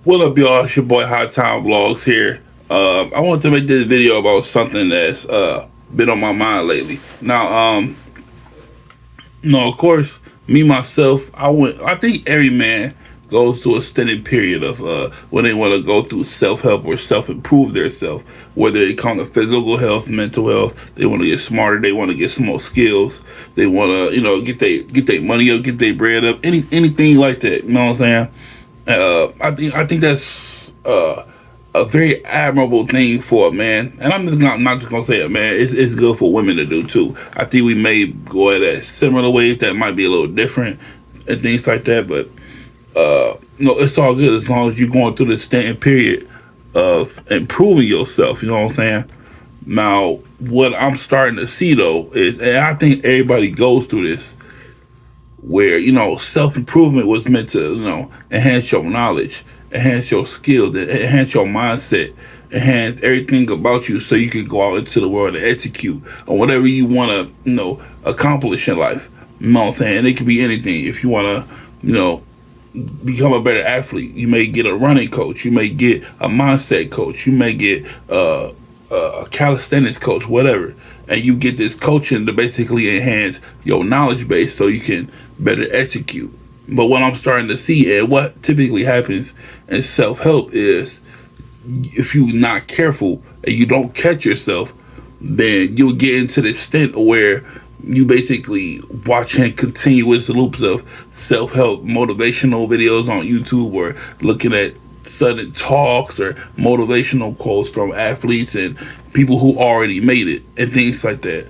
What up, y'all? It's your boy High Time Vlogs here. I want to make this video about something that's been on my mind lately. Now, no, of course, me myself, I think every man goes through a extended period of when they want to go through self help or self improve their self. Whether it comes to physical health, mental health, they want to get smarter, they want to get some more skills, they want to get their money up, get their bread up, anything like that. You know what I'm saying? I think that's a very admirable thing for a man, and I'm not just gonna say it, man. It's good for women to do too. I think we may go at it similar ways that might be a little different and things like that, but no, it's all good as long as you're going through the extended period of improving yourself. You know what I'm saying? Now, what I'm starting to see though is, and I think everybody goes through this, where self improvement was meant to enhance your knowledge, enhance your skills, enhance your mindset, enhance everything about you, so you can go out into the world and execute on whatever you want to accomplish in life. You know what I'm saying? And it could be anything. If you want to become a better athlete, you may get a running coach, you may get a mindset coach, you may get a calisthenics coach, whatever, and you get this coaching to basically enhance your knowledge base so you can better execute. But what I'm starting to see, and what typically happens in self-help, is if you're not careful and you don't catch yourself, then you'll get into the extent where you basically watching continuous loops of self-help motivational videos on YouTube, or looking at sudden talks or motivational quotes from athletes and people who already made it and things like that.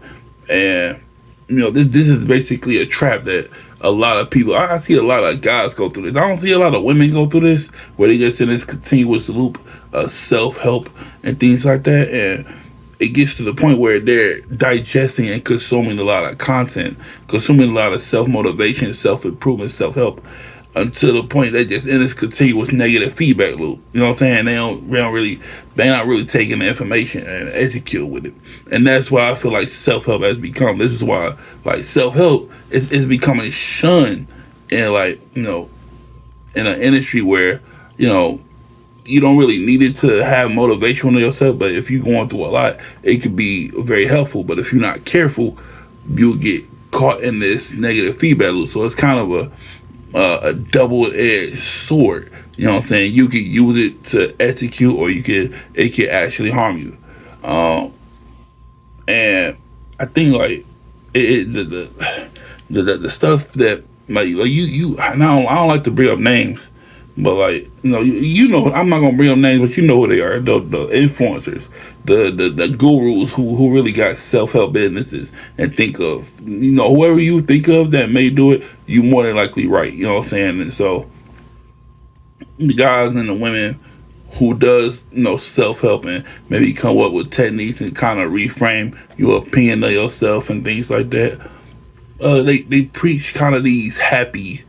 And this is basically a trap that a lot of people, I see a lot of guys go through this. I don't see a lot of women go through this, where they just in this continuous loop of self-help and things like that. And it gets to the point where they're digesting and consuming a lot of content, consuming a lot of self-motivation, self-improvement, self-help, until the point they just in this continuous negative feedback loop. You know what I'm saying? They're not really taking the information and execute with it. And that's why I feel like self-help has become, this is why like self-help is becoming shunned in, like, in an industry where, you don't really need it to have motivation on yourself, but if you're going through a lot, it could be very helpful. But if you're not careful, you'll get caught in this negative feedback loop. So it's kind of a double-edged sword. You know what I'm saying? You can use it to execute, or it could actually harm you. And I think like the stuff that like you I don't like to bring up names, but like I'm not gonna bring up names, but you know who they are. The influencers, the gurus who really got self help businesses, and think of whoever you think of that may do it, you more than likely right. You know what I'm saying? And so the guys and the women who does self help and maybe come up with techniques and kind of reframe your opinion of yourself and things like that. They preach kind of these happy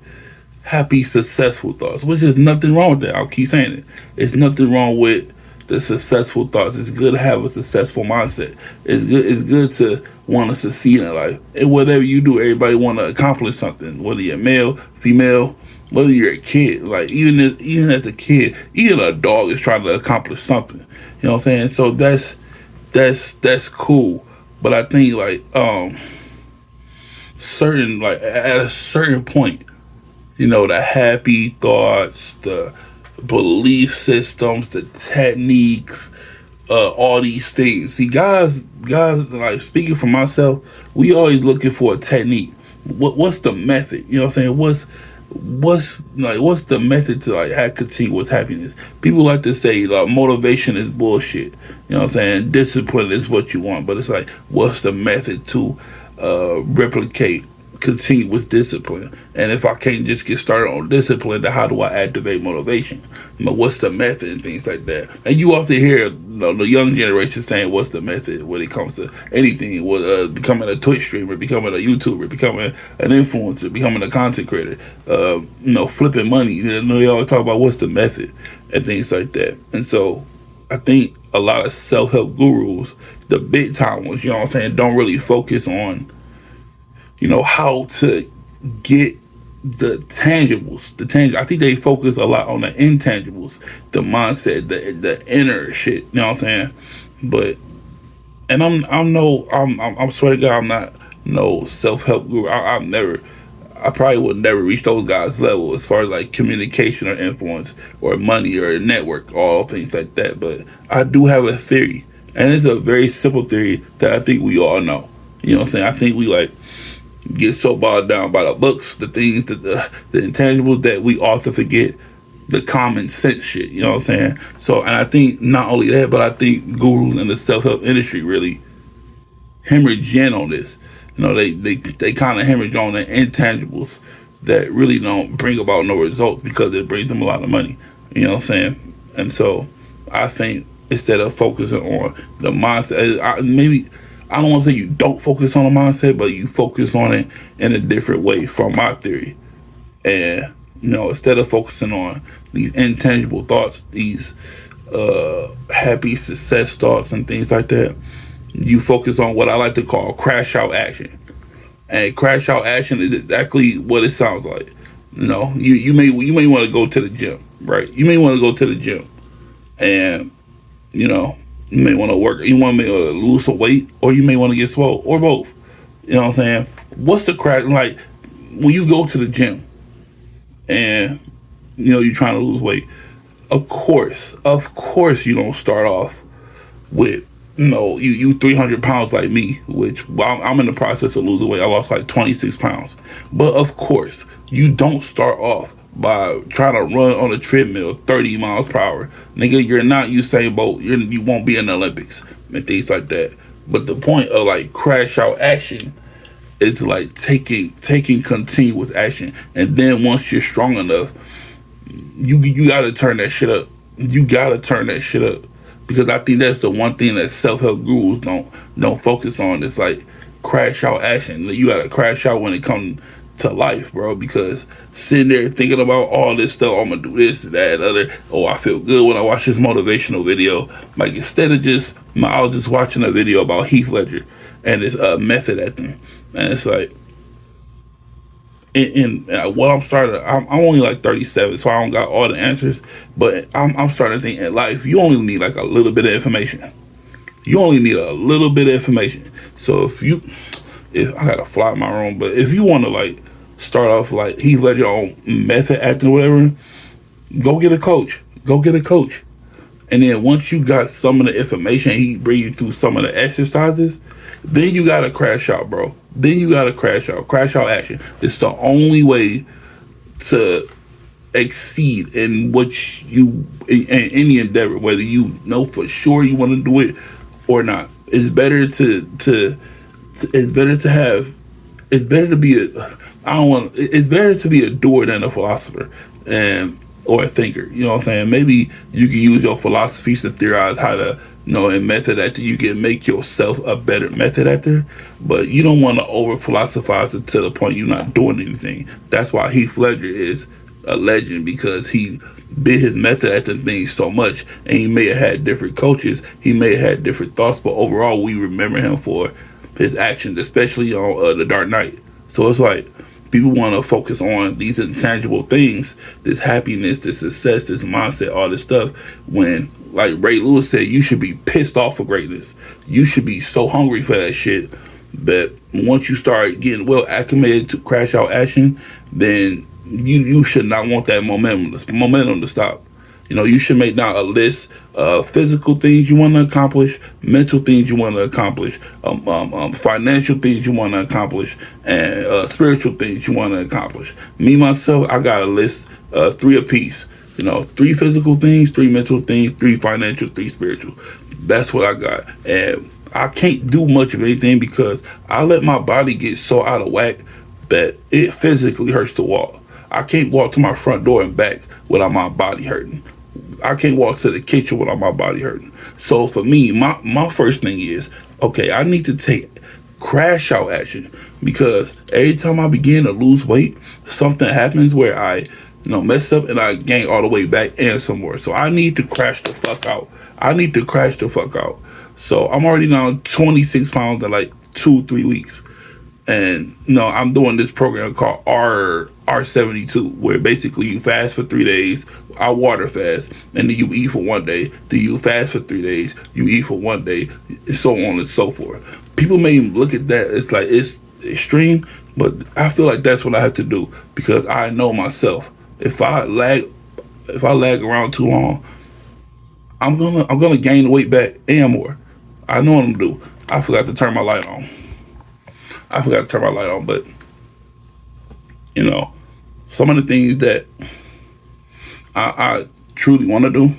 successful thoughts, which is nothing wrong with that. I'll keep saying it. It's nothing wrong with the successful thoughts. It's good to have a successful mindset. It's good to want to succeed in life. And whatever you do, everybody want to accomplish something. Whether you're male, female, whether you're a kid, like even as a kid, even a dog is trying to accomplish something. You know what I'm saying? So that's cool. But I think like at a certain point, the happy thoughts, the belief systems, the techniques, all these things. See, guys, like, speaking for myself, we always looking for a technique. What's the method? You know what I'm saying? What's the method to like have continuous happiness? People like to say like motivation is bullshit. You know what I'm saying? Discipline is what you want, but it's like, what's the method to replicate continuous discipline? And if I can't just get started on discipline, then how do I activate motivation? What's the method and things like that? And you often hear the young generation saying, what's the method when it comes to anything, with becoming a Twitch streamer, becoming a YouTuber, becoming an influencer, becoming a content creator, flipping money. They always talk about what's the method and things like that. And so I think a lot of self-help gurus, the big time ones, don't really focus on how to get the tangibles, I think they focus a lot on the intangibles, the mindset, the inner shit. You know what I'm saying? But and I'm no I'm swear to God I'm not no self help guru. I probably would never reach those guys' level as far as like communication or influence or money or network, all things like that. But I do have a theory, and it's a very simple theory that I think we all know. You know what I'm saying? I think we like get so bogged down by the books, the things, the intangibles that we also forget the common sense shit. You know what I'm saying? So, and I think not only that, but I think gurus in the self help industry really hemorrhage in on this. You know, they kind of hemorrhage on the intangibles that really don't bring about no results because it brings them a lot of money. You know what I'm saying? And so I think instead of focusing on the mindset, maybe I don't want to say you don't focus on the mindset, but you focus on it in a different way from my theory. And instead of focusing on these intangible thoughts, these happy success thoughts and things like that, you focus on what I like to call crash out action. And crash out action is exactly what it sounds like. You may want to go to the gym, right? You may want to go to the gym, and you know you may want to work. You want to lose some weight, or you may want to get swole, or both. You know what I'm saying? What's the crash like when you go to the gym and you're trying to lose weight? Of course, you don't start off with you 300 pounds like me, which I'm in the process of losing weight. I lost like 26 pounds. But of course, you don't start off by trying to run on a treadmill 30 miles per hour. Nigga, you're not Usain Bolt. You won't be in the Olympics and things like that. But the point of like crash out action is like taking continuous action. And then once you're strong enough, you gotta turn that shit up. You gotta turn that shit up, because I think that's the one thing that self help gurus don't focus on. It's like crash out action. You gotta crash out when it comes to life, bro. Because sitting there thinking about all this stuff, I'm gonna do this, that, and other. Oh, I feel good when I watch this motivational video. Like instead of I was just watching a video about Heath Ledger and his method acting, and it's like. What I'm only like 37, so I don't got all the answers. But I'm starting to think in life, you only need like a little bit of information. You only need a little bit of information. So if I gotta fly in my room, but if you want to like start off like Heath Ledger on method acting or whatever, go get a coach. Go get a coach. And then once you got some of the information, he bring you through some of the exercises, then you gotta crash out, bro. Then you gotta crash out. Crash out action. It's the only way to exceed in in any endeavor, whether you know for sure you want to do it or not. It's better it's better to have it's better to be it's better to be a doer than a philosopher. And or a thinker. You know what I'm saying? Maybe you can use your philosophies to theorize how to, in method actor, you can make yourself a better method actor, but you don't want to over philosophize it to the point you're not doing anything. That's why Heath Ledger is a legend, because he did his method acting thing so much, and he may have had different coaches, he may have had different thoughts, but overall we remember him for his actions, especially on The Dark Knight. So it's like, people want to focus on these intangible things, this happiness, this success, this mindset, all this stuff, when, like Ray Lewis said, you should be pissed off for greatness. You should be so hungry for that shit that once you start getting well acclimated to crash out action, then you should not want that momentum to stop. You should make now a list of physical things you want to accomplish, mental things you want to accomplish, financial things you want to accomplish, and spiritual things you want to accomplish. Me, myself, I got a list, 3 apiece. 3 physical things, 3 mental things, 3 financial, 3 spiritual. That's what I got. And I can't do much of anything because I let my body get so out of whack that it physically hurts to walk. I can't walk to my front door and back without my body hurting. I can't walk to the kitchen without my body hurting. So for me, my first thing is, okay, I need to take crash out action, because every time I begin to lose weight, something happens where I mess up and I gain all the way back and some more. So I need to crash the fuck out. So I'm already down 26 pounds in like 2-3 weeks. And I'm doing this program called R72, where basically you fast for 3 days. I water fast, and then you eat for one day. Then you fast for 3 days. You eat for one day, so on and so forth. People may look at that, it's like it's extreme, but I feel like that's what I have to do because I know myself. If I lag around too long, I'm gonna gain the weight back and more. I know what I'm gonna do. I forgot to turn my light on. But you know, some of the things that I truly want to do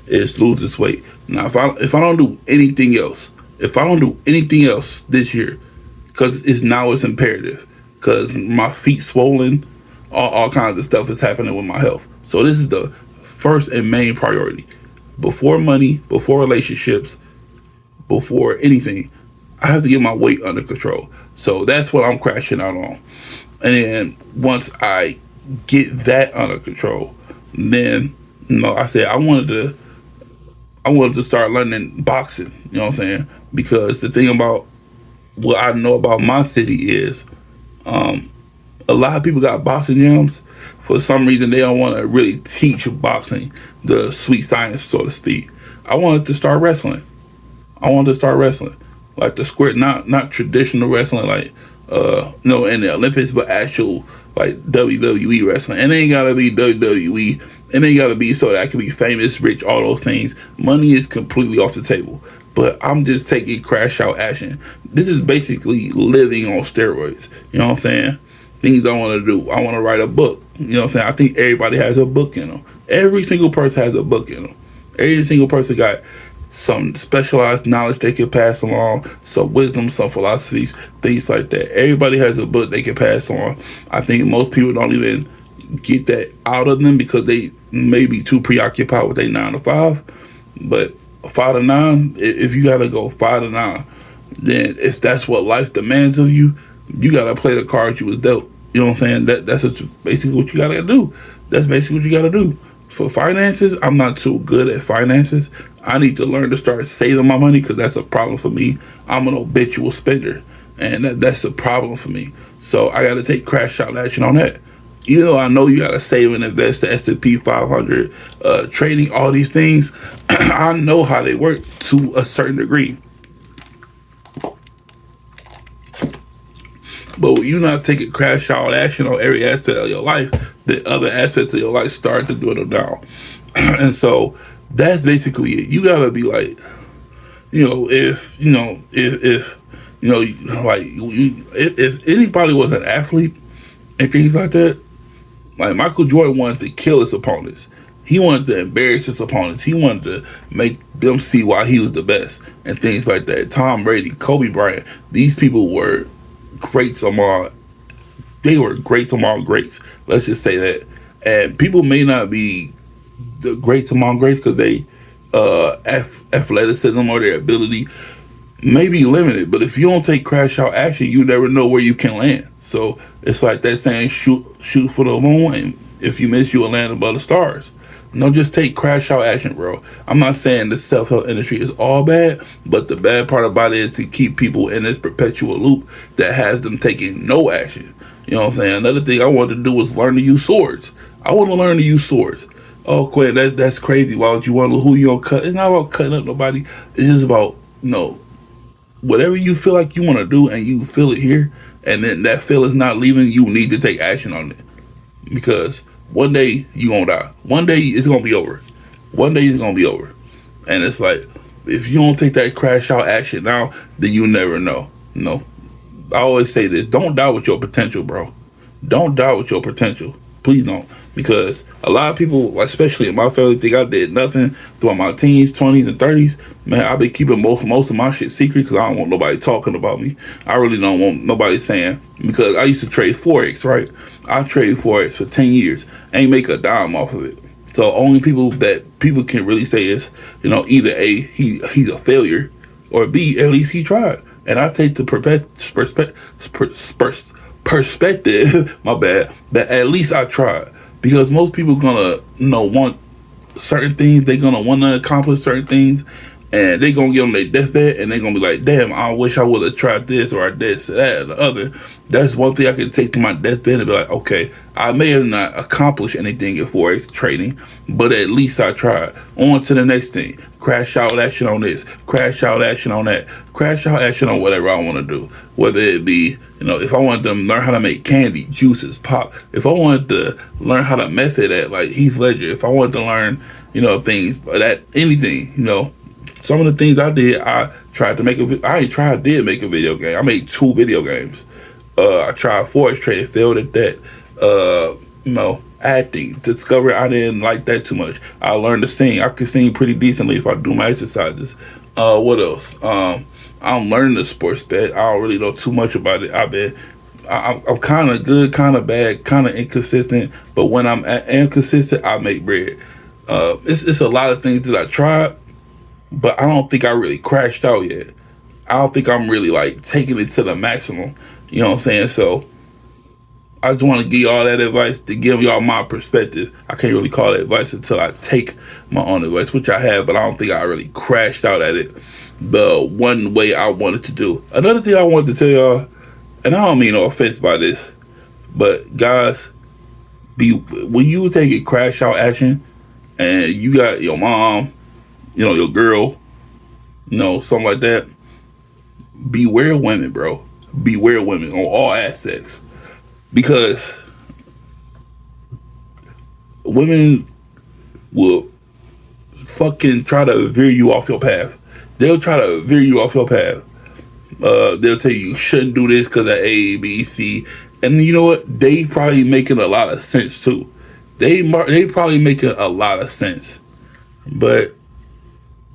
is lose this weight. Now, if I don't do anything else, this year, because it's imperative, because my feet swollen, all kinds of stuff is happening with my health. So this is the first and main priority. Before money, before relationships, before anything, I have to get my weight under control. So that's what I'm crashing out on. And then once I get that under control, then I said I wanted to start learning boxing. You know what I'm saying? Because the thing about what I know about my city is a lot of people got boxing gyms. For some reason, they don't want to really teach boxing, the sweet science, so to speak. I wanted to start wrestling. Like the square, not traditional wrestling, like in the Olympics, but actual like WWE wrestling. And it ain't gotta be WWE. It ain't gotta be so that I can be famous, rich, all those things. Money is completely off the table. But I'm just taking crash out action. This is basically living on steroids. You know what I'm saying? Things I want to do. I want to write a book. You know what I'm saying? I think everybody has a book in them. Every single person has a book in them. Every single person got some specialized knowledge they can pass along, some wisdom, some philosophies, things like that. Everybody has a book they can pass on. I think most people don't even get that out of them because they may be too preoccupied with their 9 to 5. But 5 to 9, if you gotta go 5 to 9, then if that's what life demands of you, you gotta play the cards you was dealt. You know what I'm saying? That's basically what you gotta do. That's basically what you gotta do. For finances, I'm not too good at finances. I need to learn to start saving my money because that's a problem for me. I'm an habitual spender, and that's a problem for me. So I got to take crash out action on that. I know you got to save and invest, the S&P 500, trading, all these things. I know how they work to a certain degree. But when you're not taking crash out action on every aspect of your life, the other aspects of your life start to dwindle down. And so that's basically it. You gotta be like, if anybody was an athlete and things like that, like Michael Jordan wanted to kill his opponents. He wanted to embarrass his opponents. He wanted to make them see why he was the best and things like that. Tom Brady, Kobe Bryant, these people were greats among greats. Let's just say that. And people may not be the greats among greats because they athleticism or their ability may be limited. But if you don't take crash out action, you never know where you can land. So it's like that saying, shoot for the moon, and if you miss, you will land above the stars. Just take crash out action, bro. I'm not saying the self-help industry is all bad, but the bad part about it is to keep people in this perpetual loop that has them taking no action. You know what I'm saying? Another thing I wanted to do was learn to use swords. I want to learn to use swords. Oh, Quinn, that's crazy. Why would you want to who you gonna cut? It's not about cutting up nobody. It's just about, whatever you feel like you want to do and you feel it here, and then that feel is not leaving, you need to take action on it. Because one day you gonna die. One day it's gonna be over. And it's like, if you don't take that crash out action now, then you never know. I always say this: don't die with your potential, bro. Don't die with your potential. Please don't. Because a lot of people, especially in my family, think I did nothing throughout my teens, 20s, and 30s. Man, I've been keeping most of my shit secret because I don't want nobody talking about me. I really don't want nobody saying, because I used to trade Forex, right? I traded Forex for 10 years. Ain't make a dime off of it. So only people that people can really say is, either A, he's a failure, or B, at least he tried. And I take the perspective, my bad, that at least I tried. Because most people gonna want certain things, they're gonna want to accomplish certain things, and they gonna get on their deathbed and they gonna be like, damn, I wish I would have tried this or I did that or the other. That's one thing I can take to my deathbed and be like, okay, I may have not accomplished anything in Forex trading, but at least I tried. On to the next thing. Crash out action on this, crash out action on that, crash out action on whatever I want to do. Whether it be, if I wanted to learn how to make candy, juices, pop, if I wanted to learn how to method at like Heath Ledger, if I wanted to learn, things like that, anything, some of the things I did, I tried to make did make a video game. I made 2 video games. I tried Forex trading, failed at that. Acting, discovered I didn't like that too much. I learned to sing. I could sing pretty decently if I do my exercises. What else? I'm learning the sports bet. I don't really know too much about it. I'm kind of good, kind of bad, kind of inconsistent. But when I'm inconsistent, I make bread. It's a lot of things that I tried, but I don't think I really crashed out yet. I don't think I'm really like taking it to the maximum. You know what I'm saying? So I just want to give y'all that advice to give y'all my perspective. I can't really call it advice until I take my own advice, which I have, but I don't think I really crashed out at it the one way I wanted to do. Another thing I wanted to tell y'all, and I don't mean no offense by this, but guys, when you take a crash out action and you got your mom, your girl, something like that, beware women, bro. Beware women on all aspects. Because women will fucking try to veer you off your path. They'll try to veer you off your path. They'll tell you shouldn't do this because of A, B, C. And you know what? They probably making a lot of sense too. They probably making a lot of sense. But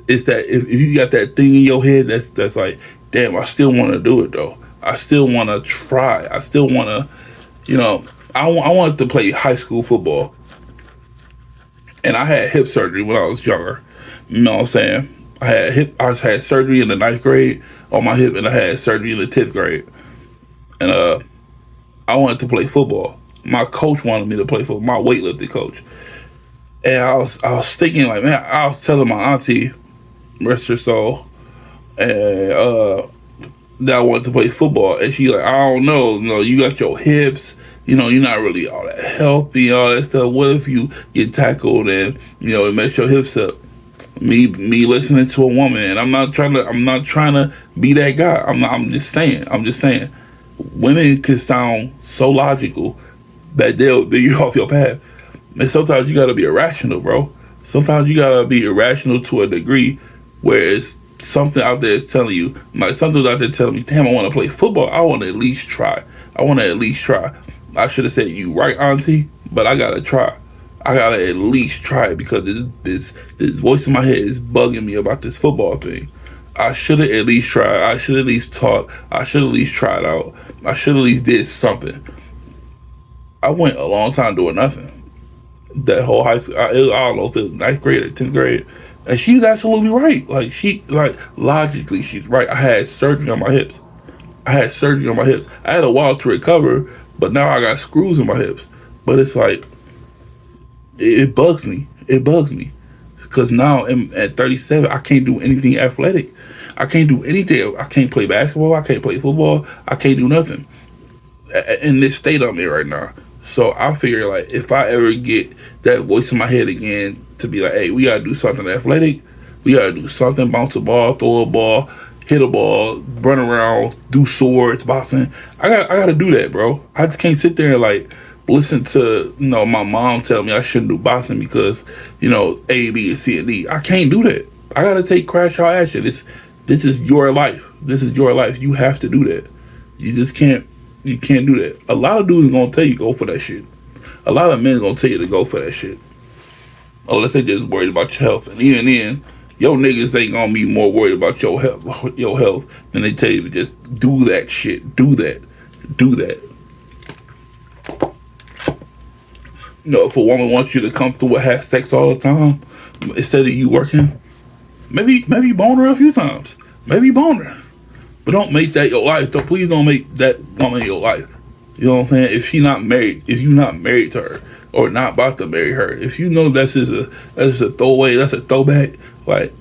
it's that if you got that thing in your head that's like, damn, I still want to do it though. I still want to try. I still want to, I wanted to play high school football. And I had hip surgery when I was younger. You know what I'm saying? I had surgery in the 9th grade on my hip, and I had surgery in the 10th grade. And I wanted to play football. My coach wanted me to play football, my weightlifting coach. And I was thinking like, man, I was telling my auntie, rest her soul, and that I wanted to play football, and she like, I don't know, you got your hips, you're not really all that healthy, all that stuff. What if you get tackled and it mess your hips up? Me listening to a woman, and I'm not trying to be that guy. I'm just saying, women can sound so logical that they'll veer you off your path, and sometimes you gotta be irrational, bro. Sometimes you gotta be irrational to a degree where it's something out there is telling you, like something's out there telling me, damn, I want to play football. I want to at least try. I should have said, you right, auntie, but I gotta try. I gotta at least try it because this voice in my head is bugging me about this football thing. I should have at least tried. I should at least taught. I should at least tried out. I should at least did something. I went a long time doing nothing. That whole high school, I don't know if it was 9th grade or 10th grade. And she's absolutely right. Logically, she's right. I had surgery on my hips. I had a while to recover, but now I got screws in my hips. But it's like, it bugs me. Because now at 37, I can't do anything athletic. I can't do anything. I can't play basketball. I can't play football. I can't do nothing. In this state I'm in right now. So I figure like if I ever get that voice in my head again to be like, hey, we gotta do something athletic, we gotta do something, bounce a ball, throw a ball, hit a ball, run around, do swords, boxing. I gotta do that, bro. I just can't sit there and like listen to my mom tell me I shouldn't do boxing because A, B, and C and D. I can't do that. I gotta take crash out action. This is your life. You have to do that. You just can't. You can't do that. A lot of dudes gonna tell you go for that shit. A lot of men gonna tell you to go for that shit. Unless they just worried about your health. And even then, your niggas ain't gonna be more worried about your health than they tell you to just do that shit. Do that. If a woman wants you to come through and have sex all the time, instead of you working, maybe bone her a few times. Maybe bone her. But don't make that your life. So please don't make that woman your life. You know what I'm saying? If you're not married to her or not about to marry her, if you know that's just a throwaway, that's a throwback, like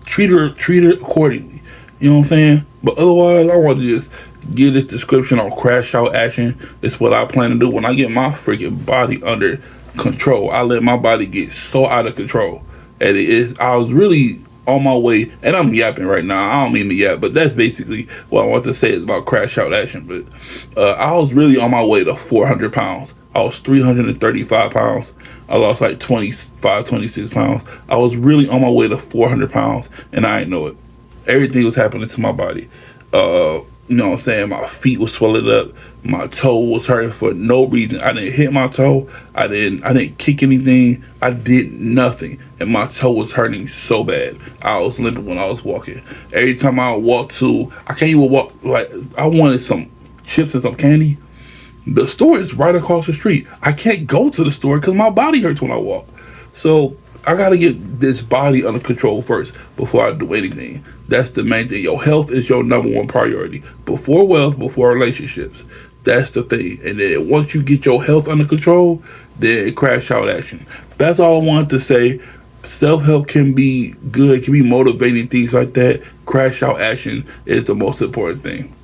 treat her accordingly. You know what I'm saying? But otherwise, I want to just give this description on crash out action. It's what I plan to do when I get my freaking body under control. I let my body get so out of control, and it is. I was really on my way, and I'm yapping right now. I don't mean to yap, but that's basically what I want to say is about crash out action. But I was really on my way to 400 pounds. I was 335 pounds. I lost like 25, 26 pounds. I was really on my way to 400 pounds, and I didn't know it. Everything was happening to my body. You know what I'm saying? My feet was swelling up. My toe was hurting for no reason. I didn't hit my toe. I didn't kick anything. I did nothing. And my toe was hurting so bad. I was limping when I was walking. Every time I walked to, I can't even walk, like, I wanted some chips and some candy. The store is right across the street. I can't go to the store because my body hurts when I walk. So I gotta get this body under control first before I do anything. That's the main thing. Your health is your number one priority. Before wealth, before relationships. That's the thing. And then once you get your health under control, then crash out action. That's all I wanted to say. Self help can be good, can be motivating, things like that. Crash out action is the most important thing.